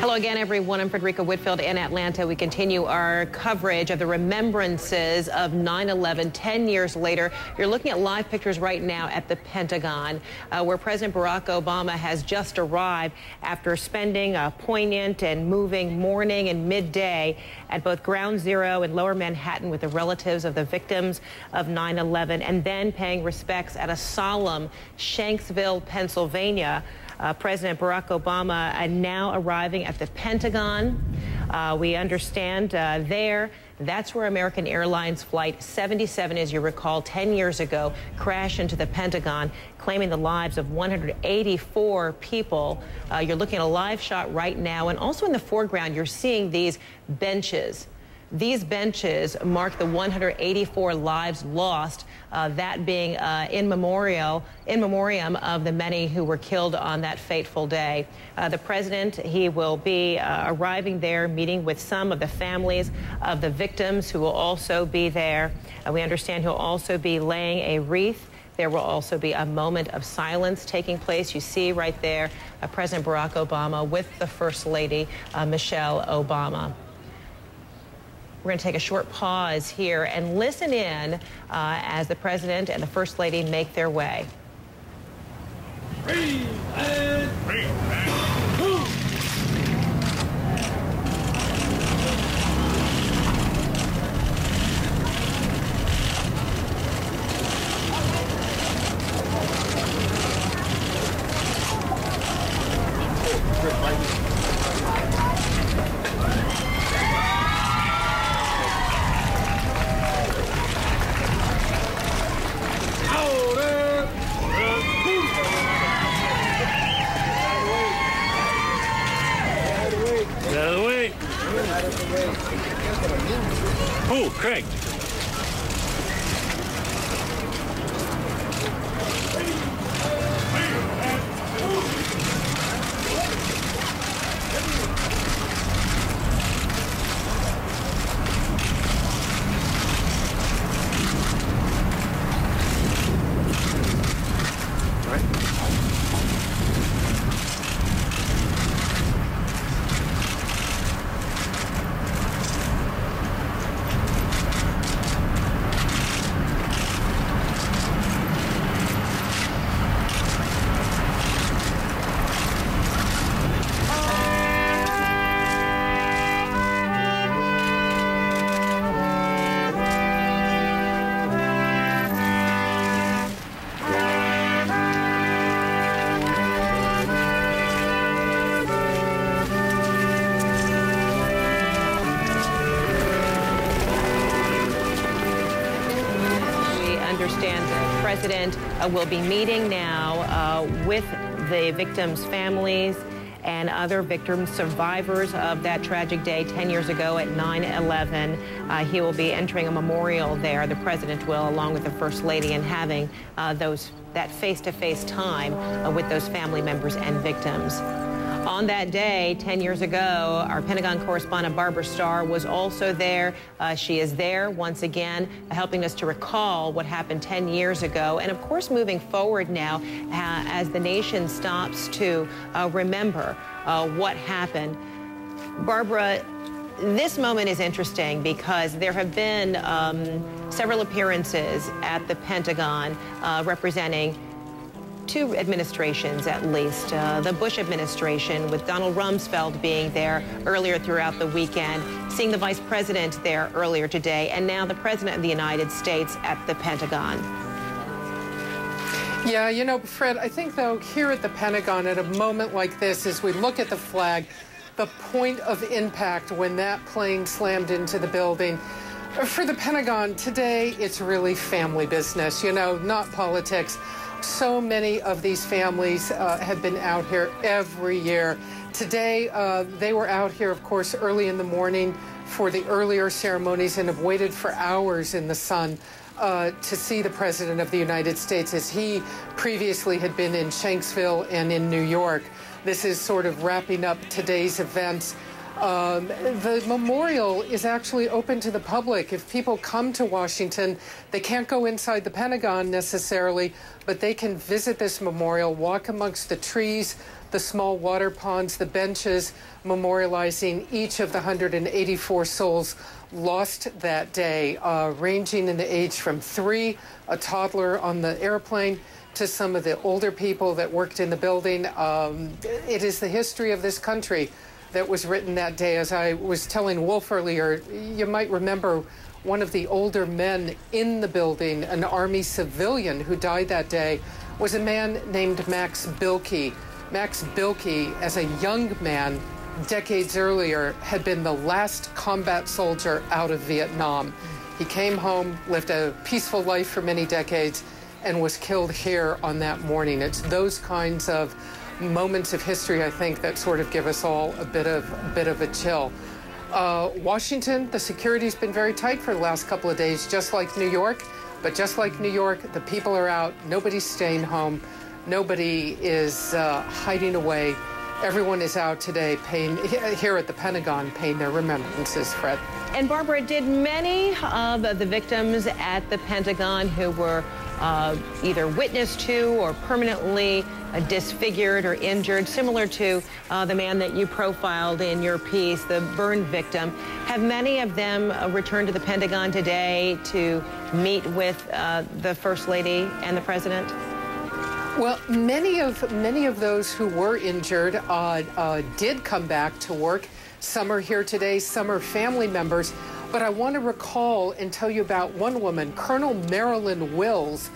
Hello again, everyone. I'm Frederica Whitfield in Atlanta. We continue our coverage of the remembrances of 9/11 10 years later. You're looking at live pictures right now at the Pentagon, where President Barack Obama has just arrived after spending a poignant and moving morning and midday at both Ground Zero in Lower Manhattan with the relatives of the victims of 9/11, and then paying respects at a solemn Shanksville, Pennsylvania. President Barack Obama now arriving at the Pentagon. We understand that's where American Airlines Flight 77, as you recall, 10 years ago, crashed into the Pentagon, claiming the lives of 184 people. You're looking at a live shot right now, and also in the foreground, you're seeing these benches. These benches mark the 184 lives lost, that being in memoriam of the many who were killed on that fateful day. The president, he will be arriving there, meeting with some of the families of the victims who will also be there. We understand he'll also be laying a wreath. There will also be a moment of silence taking place. You see right there President Barack Obama with the First Lady, Michelle Obama. We're going to take a short pause here and listen in as the President and the First Lady make their way. Breathe and move. Oh, Craig. Understand the President will be meeting now with the victims' families and other victims, survivors of that tragic day 10 years ago at 9/11. He will be entering a memorial there, the President will, along with the First Lady, and having that face-to-face time with those family members and victims. On that day, 10 years ago, our Pentagon correspondent Barbara Starr was also there. She is there once again, helping us to recall what happened 10 years ago. And of course, moving forward now, as the nation stops to remember what happened. Barbara, this moment is interesting because there have been several appearances at the Pentagon representing two administrations, at least. The Bush administration, with Donald Rumsfeld being there earlier throughout the weekend, seeing the Vice President there earlier today, and now the President of the United States at the Pentagon. Yeah, you know, Fred, I think, though, here at the Pentagon, at a moment like this, as we look at the flag, the point of impact when that plane slammed into the building, for the Pentagon today, it's really family business, you know, not politics. So many of these families have been out here every year. Today, they were out here, of course, early in the morning for the earlier ceremonies and have waited for hours in the sun to see the President of the United States, as he previously had been in Shanksville and in New York. This is sort of wrapping up today's events. The memorial is actually open to the public. If people come to Washington, they can't go inside the Pentagon necessarily, but they can visit this memorial, walk amongst the trees, the small water ponds, the benches, memorializing each of the 184 souls lost that day, ranging in the age from 3, a toddler on the airplane, to some of the older people that worked in the building. It is the history of this country that was written that day. As I was telling Wolf earlier, you might remember one of the older men in the building, an Army civilian who died that day, was a man named Max Bilkey. Max Bilkey, as a young man, decades earlier, had been the last combat soldier out of Vietnam. He came home, lived a peaceful life for many decades, and was killed here on that morning. It's those kinds of moments of history, I think, that sort of give us all a bit of a chill. Washington, the security's been very tight for the last couple of days, just like New York. But just like New York, the people are out. Nobody's staying home. Nobody is hiding away. Everyone is out today here at the Pentagon paying their remembrances, Fred. And Barbara, did many of the victims at the Pentagon who were either witness to or permanently disfigured or injured, similar to the man that you profiled in your piece, the burn victim, have many of them returned to the Pentagon today to meet with the First Lady and the President? Well, many of those who were injured did come back to work. Some are here today, some are family members. But I want to recall and tell you about one woman, Colonel Marilyn Wills.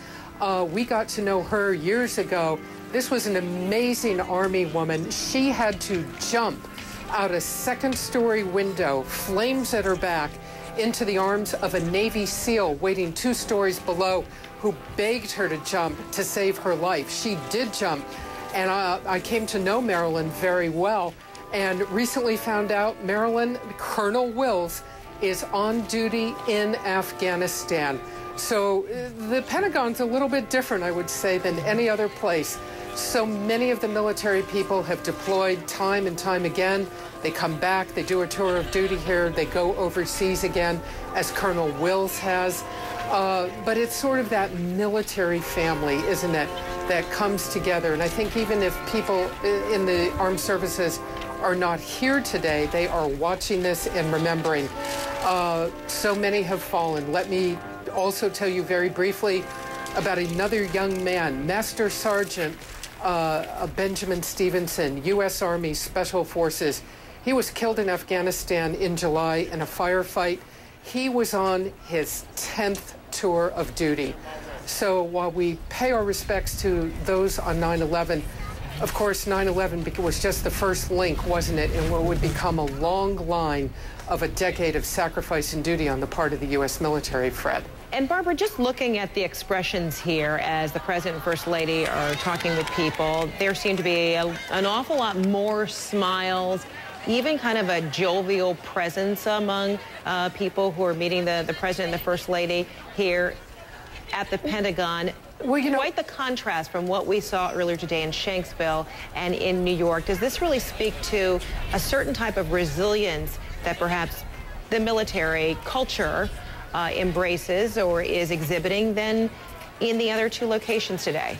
We got to know her years ago. This was an amazing Army woman. She had to jump out a second-story window, flames at her back, into the arms of a Navy SEAL waiting 2 stories below, who begged her to jump to save her life. She did jump, and I came to know Marilyn very well, and recently found out Marilyn, Colonel Wills, is on duty in Afghanistan. So the Pentagon's a little bit different, I would say, than any other place. So many of the military people have deployed time and time again. They come back, they do a tour of duty here, they go overseas again, as Colonel Wills has. But it's sort of that military family, isn't it, that comes together. And I think even if people in the armed services are not here today, they are watching this and remembering. So many have fallen. Let me also tell you very briefly about another young man, Master Sergeant Benjamin Stevenson, U.S. Army Special Forces. He was killed in Afghanistan in July in a firefight. He was on his 10th tour of duty. So while we pay our respects to those on 9/11, of course, 9/11 was just the first link, wasn't it, in what would become a long line of a decade of sacrifice and duty on the part of the U.S. military, Fred. And Barbara, just looking at the expressions here as the President and First Lady are talking with people, there seem to be an awful lot more smiles, even kind of a jovial presence among people who are meeting the President and the First Lady here at the Pentagon. Well, you know, quite the contrast from what we saw earlier today in Shanksville and in New York. Does this really speak to a certain type of resilience that perhaps the military culture embraces or is exhibiting than in the other 2 locations today?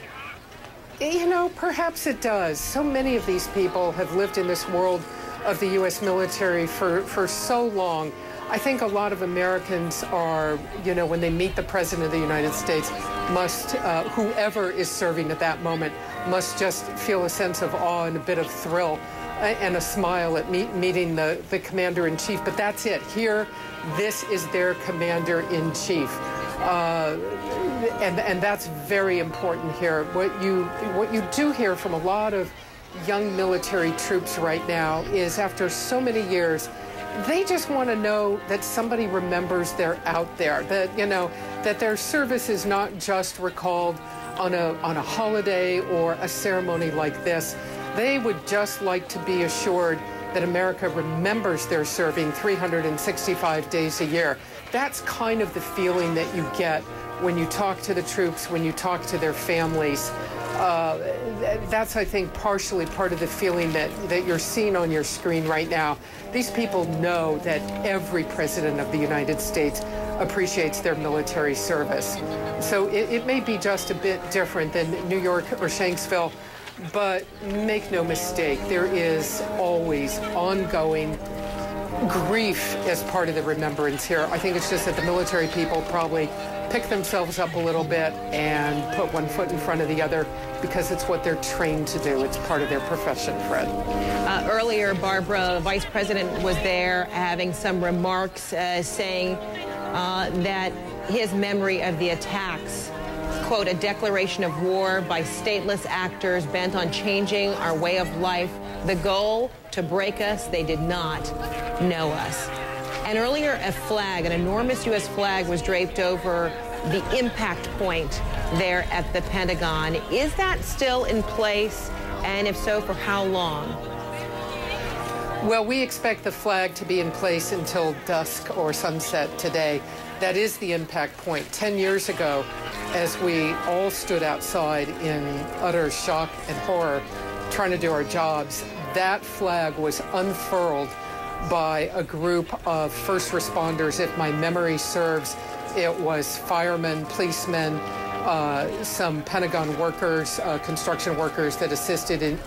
You know, perhaps it does. So many of these people have lived in this world of the U.S. military for so long. I think a lot of Americans are, you know, when they meet the President of the United States, must, whoever is serving at that moment, must just feel a sense of awe and a bit of thrill and a smile at meeting the Commander-in-Chief. But that's it. Here, this is their Commander-in-Chief. And that's very important here. What you do hear from a lot of young military troops right now is, after so many years, they just want to know that somebody remembers they're out there, that, you know, that their service is not just recalled on a holiday or a ceremony like this. They would just like to be assured that America remembers their serving 365 days a year. That's kind of the feeling that you get when you talk to the troops, when you talk to their families. That's, I think, partially part of the feeling that you're seeing on your screen right now. These people know that every president of the United States appreciates their military service. So it may be just a bit different than New York or Shanksville, but make no mistake, there is always ongoing grief as part of the remembrance here. I think it's just that the military people probably pick themselves up a little bit and put one foot in front of the other because it's what they're trained to do. It's part of their profession, Fred. Earlier, Barbara, Vice President was there having some remarks saying that his memory of the attacks, quote, a declaration of war by stateless actors bent on changing our way of life. The goal, to break us. They did not know us. And earlier, a flag, an enormous U.S. flag, was draped over the impact point there at the Pentagon. Is that still in place? And if so, for how long? Well, we expect the flag to be in place until dusk or sunset today. That is the impact point. 10 years ago, as we all stood outside in utter shock and horror, trying to do our jobs, that flag was unfurled by a group of first responders. If my memory serves, it was firemen, policemen, some Pentagon workers, construction workers that assisted in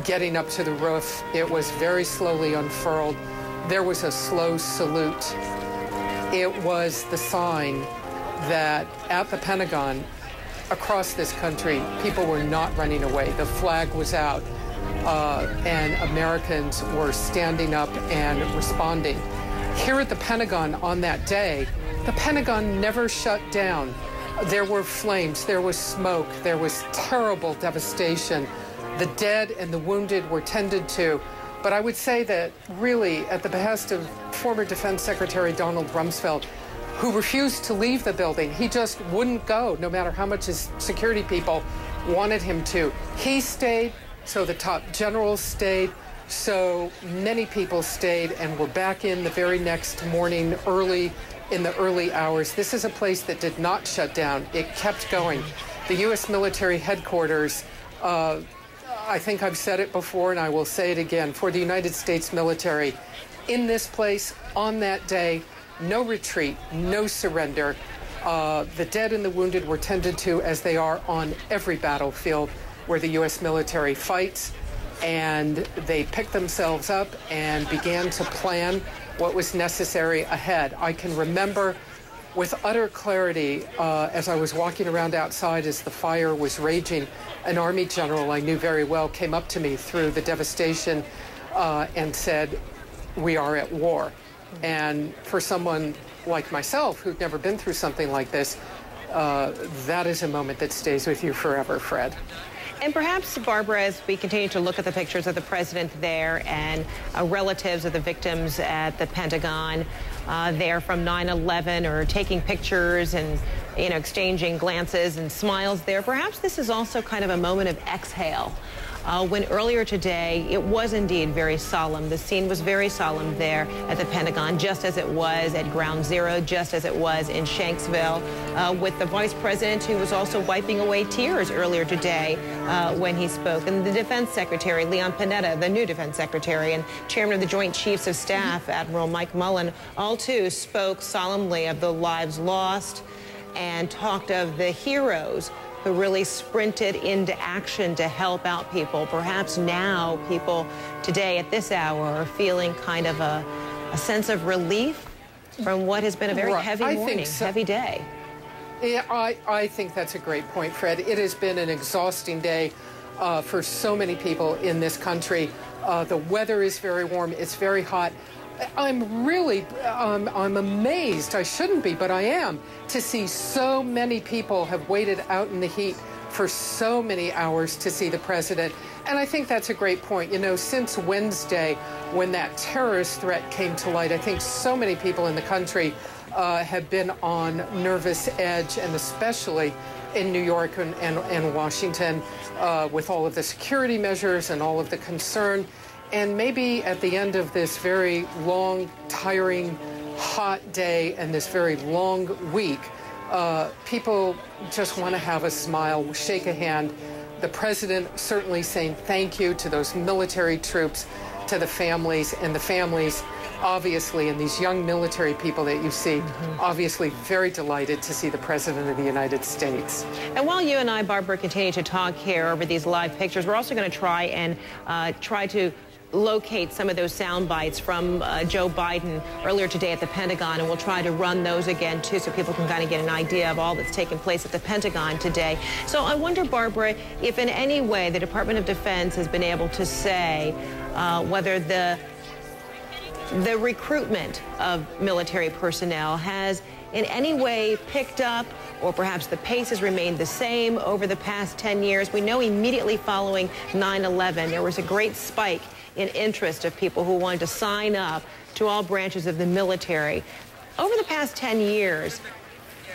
getting up to the roof. It was very slowly unfurled. There was a slow salute. It was the sign that at the Pentagon, across this country, people were not running away. The flag was out, and Americans were standing up and responding. Here at the Pentagon on that day, the Pentagon never shut down. There were flames, there was smoke, there was terrible devastation. The dead and the wounded were tended to. But I would say that really at the behest of former Defense Secretary Donald Rumsfeld, who refused to leave the building. He just wouldn't go, no matter how much his security people wanted him to. He stayed, so the top generals stayed, so many people stayed and were back in the very next morning in the early hours. This is a place that did not shut down. It kept going. The U.S. military headquarters, I think I've said it before and I will say it again, for the United States military, in this place, on that day, no retreat, no surrender. The dead and the wounded were tended to as they are on every battlefield where the U.S. military fights. And they picked themselves up and began to plan what was necessary ahead. I can remember with utter clarity, as I was walking around outside as the fire was raging, an Army general I knew very well came up to me through the devastation and said, "We are at war." And for someone like myself who'd never been through something like this, that is a moment that stays with you forever, Fred. And perhaps, Barbara, as we continue to look at the pictures of the president there and relatives of the victims at the Pentagon there from 9/11, or taking pictures and, you know, exchanging glances and smiles there, perhaps this is also kind of a moment of exhale. When earlier today, it was indeed very solemn. The scene was very solemn there at the Pentagon, just as it was at Ground Zero, just as it was in Shanksville, with the vice president who was also wiping away tears earlier today when he spoke. And the defense secretary, Leon Panetta, the new defense secretary, and chairman of the Joint Chiefs of Staff, Admiral Mike Mullen, all too spoke solemnly of the lives lost and talked of the heroes who really sprinted into action to help out people. Perhaps now people today at this hour are feeling kind of a sense of relief from what has been a very heavy morning, heavy day. Yeah, I think that's a great point, Fred. It has been an exhausting day for so many people in this country. The weather is very warm. It's very hot. I'm really, I'm amazed, I shouldn't be, but I am, to see so many people have waited out in the heat for so many hours to see the president. And I think that's a great point. You know, since Wednesday, when that terrorist threat came to light, I think so many people in the country have been on nervous edge, and especially in New York and Washington, with all of the security measures and all of the concern. And maybe at the end of this very long, tiring, hot day and this very long week, people just want to have a smile, shake a hand. The president certainly saying thank you to those military troops, to the families, and the families, obviously, and these young military people that you see, obviously very delighted to see the President of the United States. And while you and I, Barbara, continue to talk here over these live pictures, we're also going to try to locate some of those sound bites from Joe Biden earlier today at the Pentagon, and we'll try to run those again, too, so people can kind of get an idea of all that's taken place at the Pentagon today. So I wonder, Barbara, if in any way the Department of Defense has been able to say whether the recruitment of military personnel has in any way picked up, or perhaps the pace has remained the same over the past 10 years. We know immediately following 9/11, there was a great spike in interest of people who wanted to sign up to all branches of the military. Over the past 10 years,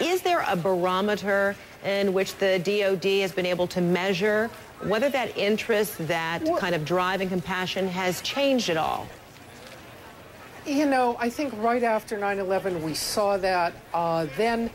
is there a barometer in which the DOD has been able to measure whether that interest, that kind of drive and compassion has changed at all? You know, I think right after 9/11, we saw that. Then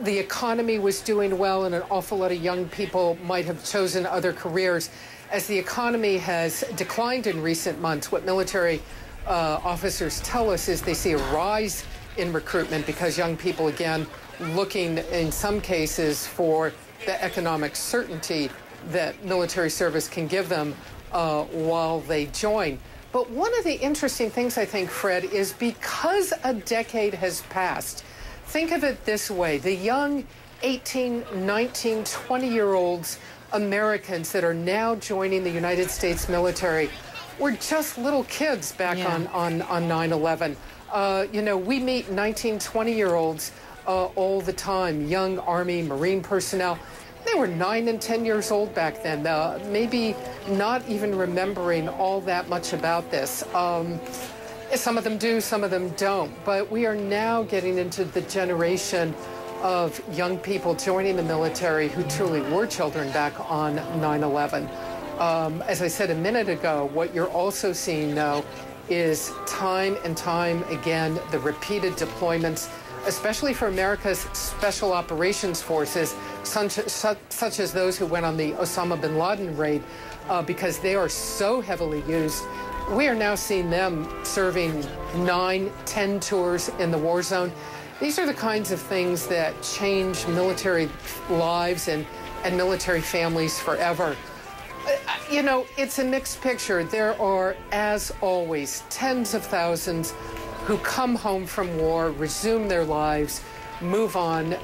the economy was doing well, and an awful lot of young people might have chosen other careers. As the economy has declined in recent months, what military officers tell us is they see a rise in recruitment because young people, again, looking in some cases for the economic certainty that military service can give them while they join. But one of the interesting things, I think, Fred, is because a decade has passed, think of it this way. The young 18, 19, 20-year-olds Americans that are now joining the United States military were just little kids back on 9/11. You know, we meet 19, 20-year-olds all the time, young Army, Marine personnel. They were 9 and 10 years old back then, maybe not even remembering all that much about this. Some of them do, some of them don't. But we are now getting into the generation of young people joining the military who truly were children back on 9/11. As I said a minute ago, what you're also seeing now is time and time again the repeated deployments, especially for America's special operations forces, such as those who went on the Osama bin Laden raid, because they are so heavily used. We are now seeing them serving 9, 10 tours in the war zone. These are the kinds of things that change military lives and military families forever. You know, it's a mixed picture. There are, as always, tens of thousands who come home from war, resume their lives, move on,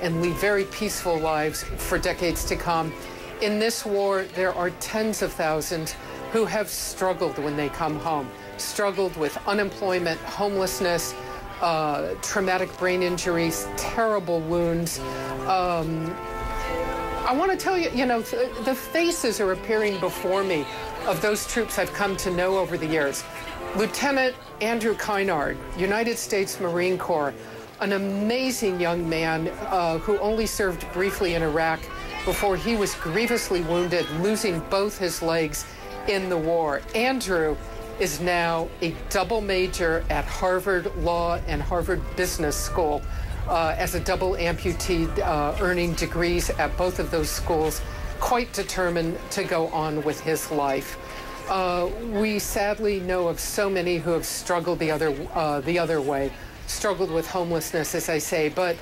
and lead very peaceful lives for decades to come. In this war, there are tens of thousands who have struggled when they come home, struggled with unemployment, homelessness, traumatic brain injuries, terrible wounds. I want to tell you, you know, the faces are appearing before me of those troops I've come to know over the years. Lieutenant Andrew Kynard, United States Marine Corps, an amazing young man who only served briefly in Iraq before he was grievously wounded, losing both his legs in the war. Andrew is now a double major at Harvard Law and Harvard Business School as a double amputee, earning degrees at both of those schools, quite determined to go on with his life. We sadly know of so many who have struggled the other way, struggled with homelessness, as I say, but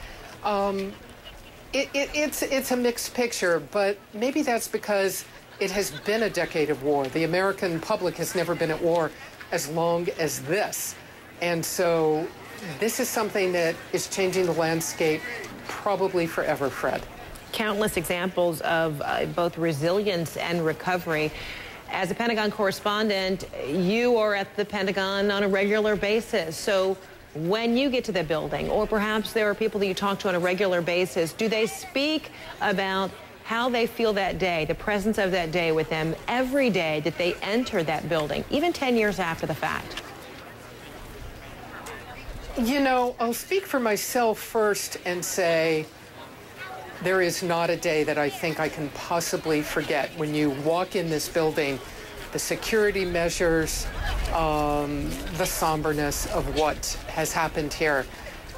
it's a mixed picture, but maybe that's because it has been a decade of war. The American public has never been at war as long as this. And so this is something that is changing the landscape probably forever, Fred. Countless examples of both resilience and recovery. As a Pentagon correspondent, you are at the Pentagon on a regular basis. So when you get to the building, or perhaps there are people that you talk to on a regular basis, do they speak about how they feel that day, the presence of that day with them every day that they enter that building, even 10 years after the fact? You know, I'll speak for myself first and say there is not a day that I think I can possibly forget. When you walk in this building, the security measures, the somberness of what has happened here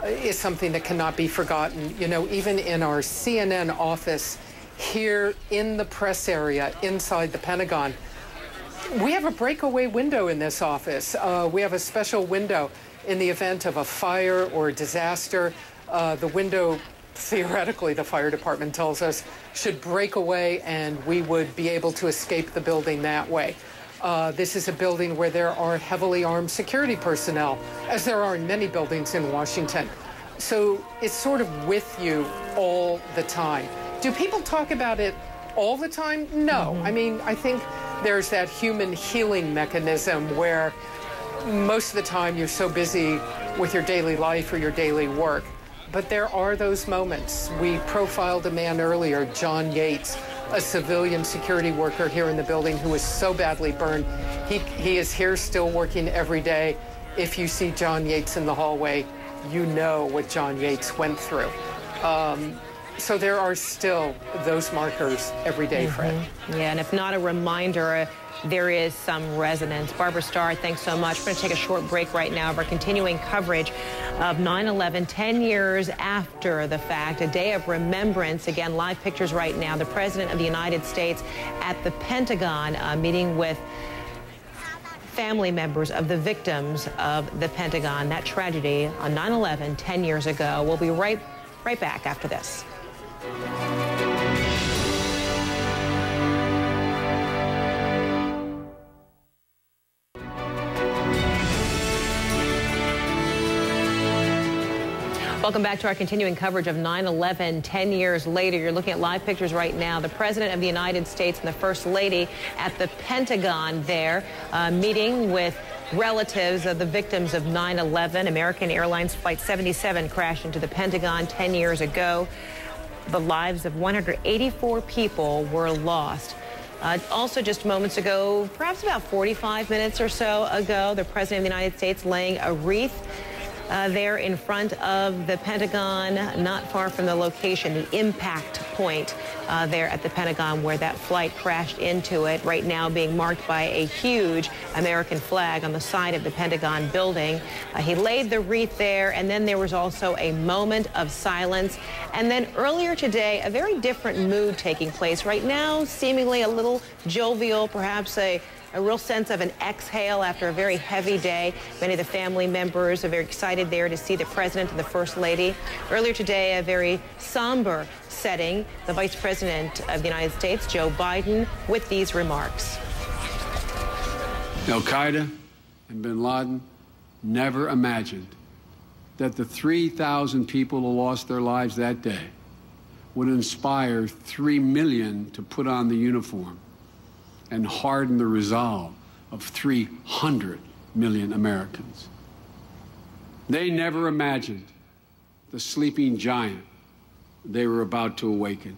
is something that cannot be forgotten. You know, even in our CNN office here in the press area inside the Pentagon, we have a breakaway window in this office. We have a special window in the event of a fire or a disaster. The window, theoretically, the fire department tells us, should break away and we would be able to escape the building that way. This is a building where there are heavily armed security personnel, as there are in many buildings in Washington. So it's sort of with you all the time. Do people talk about it all the time? No. I mean, I think there's that human healing mechanism where most of the time you're so busy with your daily life or your daily work. But there are those moments. We profiled a man earlier, John Yates, a civilian security worker here in the building who was so badly burned. He is here still working every day. If you see John Yates in the hallway, you know what John Yates went through. So there are still those markers every day, Fred. Yeah, and if not a reminder, there is some resonance. Barbara Starr, thanks so much. We're going to take a short break right now of our continuing coverage of 9/11, 10 years after the fact, a day of remembrance. Again, live pictures right now. The President of the United States at the Pentagon meeting with family members of the victims of the Pentagon, that tragedy on 9/11, 10 years ago. We'll be right back after this. Welcome back to our continuing coverage of 9/11, 10 years later. You're looking at live pictures right now. The President of the United States and the First Lady at the Pentagon there, meeting with relatives of the victims of 9/11. American Airlines Flight 77 crashed into the Pentagon 10 years ago. The lives of 184 people were lost. Also just moments ago, perhaps about 45 minutes or so ago, the President of the United States laying a wreath there in front of the Pentagon, not far from the location, the impact point there at the Pentagon where that flight crashed into it, right now being marked by a huge American flag on the side of the Pentagon building. He laid the wreath there, and then there was also a moment of silence. And then earlier today, a very different mood taking place. Right now, seemingly a little jovial, perhaps a real sense of an exhale after a very heavy day. Many of the family members are very excited there to see the President and the First Lady. Earlier today, a very somber setting. The Vice President of the United States, Joe Biden, with these remarks. Al-Qaeda and bin Laden never imagined that the 3,000 people who lost their lives that day would inspire 3 million to put on the uniform and harden the resolve of 300 million Americans. They never imagined the sleeping giant they were about to awaken.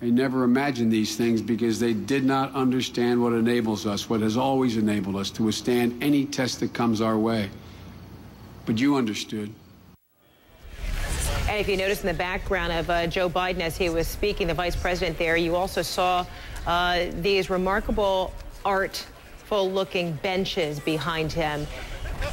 They never imagined these things because they did not understand what enables us, what has always enabled us to withstand any test that comes our way. But you understood. And if you notice in the background of Joe Biden as he was speaking, the vice president there, you also saw these remarkable artful-looking benches behind him.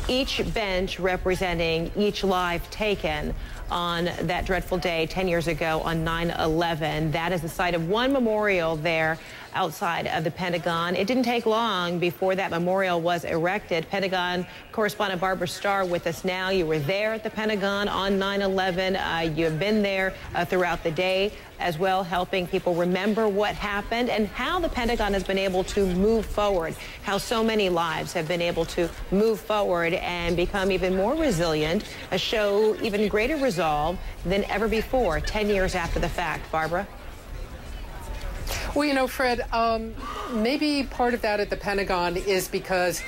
Each bench representing each life taken on that dreadful day 10 years ago on 9/11. That is the site of one memorial there outside of the Pentagon. It didn't take long before that memorial was erected. Pentagon correspondent Barbara Starr with us now. You were there at the Pentagon on 9/11. You have been there throughout the day as well, helping people remember what happened and how the Pentagon has been able to move forward, how so many lives have been able to move forward and become even more resilient, show even greater resolve than ever before, 10 years after the fact. Barbara? Well, you know, Fred, maybe part of that at the Pentagon is because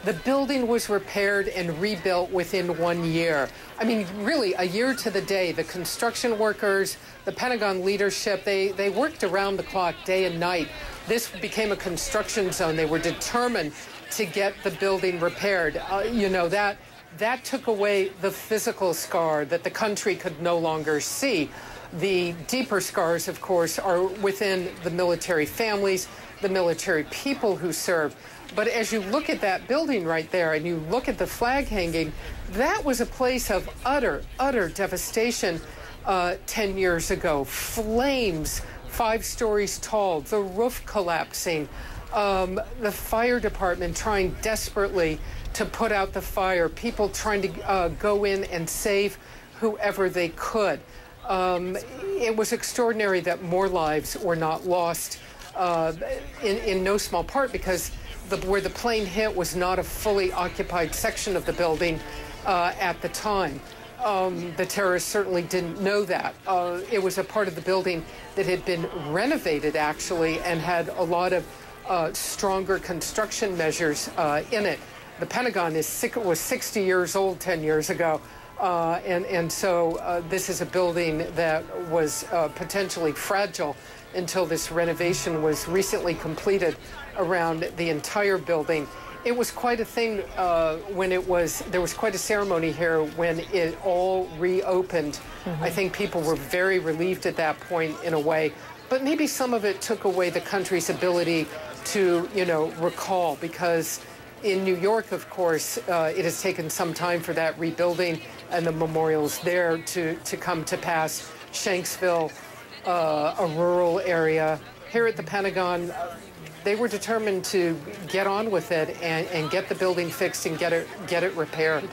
the building was repaired and rebuilt within 1 year. I mean, really, a year to the day. The construction workers, the Pentagon leadership, they worked around the clock, day and night. This became a construction zone. They were determined to get the building repaired. You know, that took away the physical scar that the country could no longer see. The deeper scars, of course, are within the military families, the military people who served. But as you look at that building right there and you look at the flag hanging, that was a place of utter devastation 10 years ago. Flames 5 stories tall, the roof collapsing, the fire department trying desperately to put out the fire, people trying to go in and save whoever they could. It was extraordinary that more lives were not lost, in no small part because where the plane hit was not a fully occupied section of the building at the time. The terrorists certainly didn't know that. It was a part of the building that had been renovated, actually, and had a lot of stronger construction measures in it. The Pentagon was 60 years old 10 years ago. And so this is a building that was potentially fragile until this renovation was recently completed around the entire building. It was quite a thing there was quite a ceremony here when it all reopened. I think people were very relieved at that point in a way, but maybe some of it took away the country's ability to, recall, because in New York, of course, it has taken some time for that rebuilding and the memorials there to come to pass. Shanksville, a rural area. Here at the Pentagon, they were determined to get on with it and get the building fixed and get it repaired.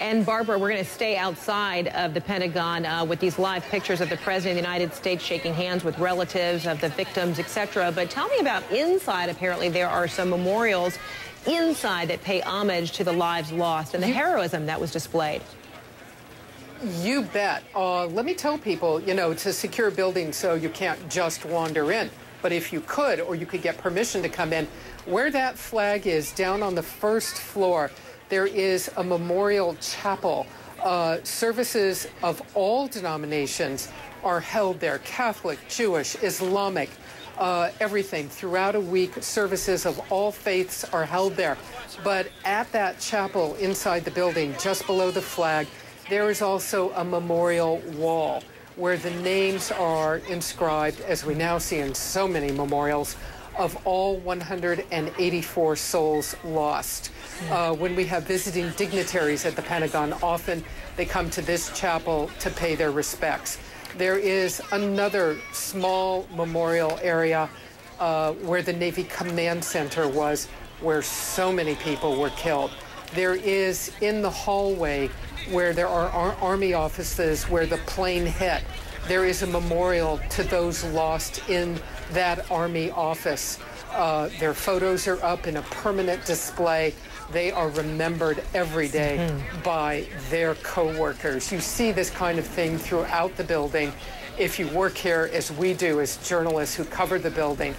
And Barbara, we're going to stay outside of the Pentagon with these live pictures of the President of the United States shaking hands with relatives of the victims, etc. But tell me about inside. Apparently, there are some memorials inside that pay homage to the lives lost and the heroism that was displayed. You bet. Let me tell people, it's a secure building, so you can't just wander in. But if you could, or you could get permission to come in, where that flag is, down on the first floor, there is a memorial chapel. Services of all denominations are held there, Catholic, Jewish, Islamic, everything. Throughout a week, services of all faiths are held there. But at that chapel inside the building, just below the flag, there is also a memorial wall where the names are inscribed, as we now see in so many memorials, of all 184 souls lost. When we have visiting dignitaries at the Pentagon, often they come to this chapel to pay their respects. There is another small memorial area where the Navy Command Center was, where so many people were killed. There is in the hallway where there are Army offices where the plane hit. There is a memorial to those lost in that Army office. Their photos are up in a permanent display. They are remembered every day by their co-workers. You see this kind of thing throughout the building. If you work here, as we do as journalists who cover the building,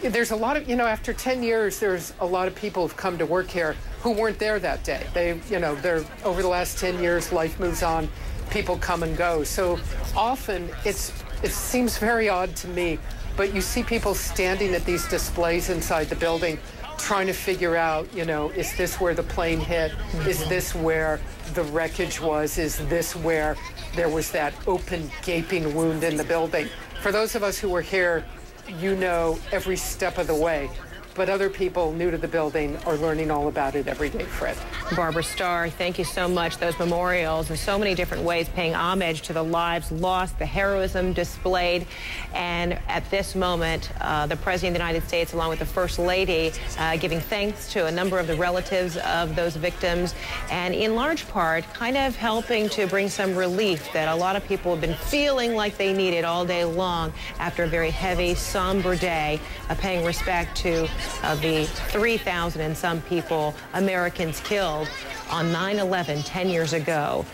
there's a lot of, after 10 years, there's a lot of people who've come to work here who weren't there that day. They're over the last 10 years, life moves on, people come and go. So often it seems very odd to me, but you see people standing at these displays inside the building trying to figure out, is this where the plane hit? Is this where the wreckage was? Is this where there was that open, gaping wound in the building? For those of us who were here, every step of the way. But other people new to the building are learning all about it every day, Fred. Barbara Starr, thank you so much. Those memorials in so many different ways paying homage to the lives lost, the heroism displayed. And at this moment, the President of the United States, along with the First Lady, giving thanks to a number of the relatives of those victims, and in large part, kind of helping to bring some relief that a lot of people have been feeling like they needed all day long after a very heavy, somber day, paying respect to the 3,000 and some people, Americans killed on 9/11 10 years ago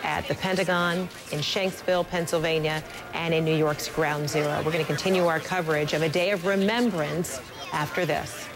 at the Pentagon, in Shanksville, Pennsylvania, and in New York's Ground Zero. We're going to continue our coverage of a day of remembrance after this.